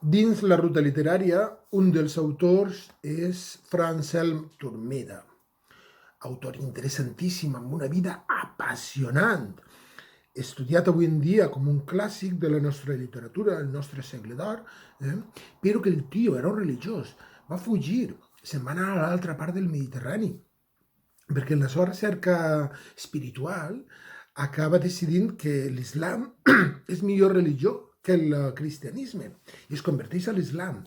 Dins la ruta literària, un dels autors és Anselm Turmeda, autor interessantíssim, amb una vida apassionant, estudiat avui en dia com un clàssic de la nostra literatura, el nostre segle d'or, però que el tio era un religiós, va fugir, se'n va anar a l'altra part del Mediterrani, perquè en la seva recerca espiritual acaba decidint que l'islam és millor religió que el cristianisme i es converteix a l'islam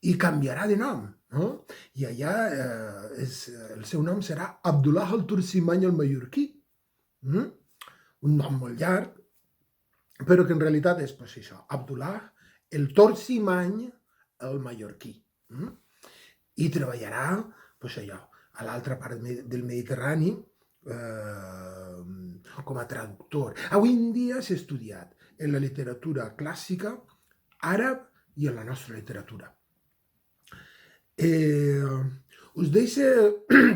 i canviarà de nom, no? I allà el seu nom serà Abdullah al-Tursimany al-Mallorquí, un nom molt llarg, però que en realitat és pues, això, Abdullah el Tursimany al-Mallorquí. I treballarà pues, allò, a l'altra part del Mediterrani com a traductor. Avui en dia s'ha estudiat en la literatura clàssica, àrab i en la nostra literatura. Us deixo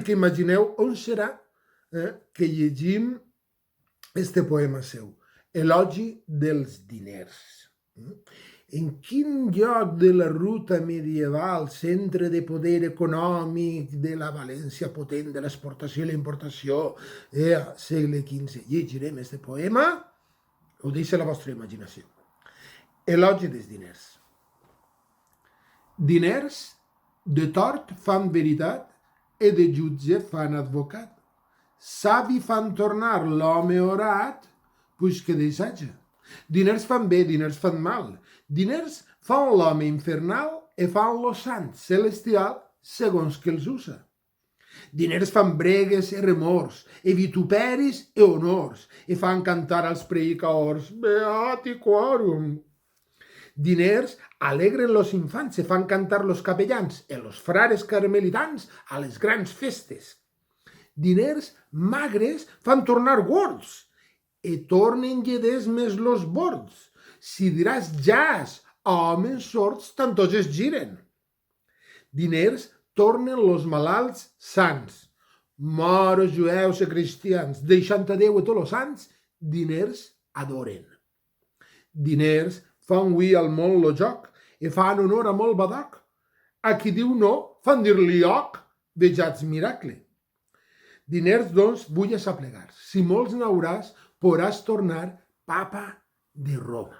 que imagineu on serà que llegim este poema seu, Elogi dels diners. En quin lloc de la ruta medieval, centre de poder econòmic de la València potent de l'exportació i la importació, segle XV, llegirem este poema? Ho deixo a la vostra imaginació. Elogi dels diners. Diners de tort fan veritat e de jutge fan advocat. Savi fan tornar l'home orat, pues que desatja. Diners fan bé, diners fan mal. Diners fan l'home infernal e fan lo sant celestial segons que els usa. Diners fan bregues e remors, e vituperis e honors, e fan cantar als predicaors, beati quorum. Diners alegren los infants, e fan cantar los capellans, e los frares carmelitans a les grans festes. Diners magres fan tornar gords, e tornen lleders més los bords. Si diràs jazz a homes sords, tantos es giren. Diners tornen los malalts sants. Moros, jueus i cristians, deixant a Déu i tots los sants, diners adoren. Diners fan hui al món lo joc e fan honor a molt badoc. A qui diu no, fan dir-li oc, vejats miracle. Diners, doncs, vull saplegar. Si molts n'hauràs, podràs tornar papa de Roma.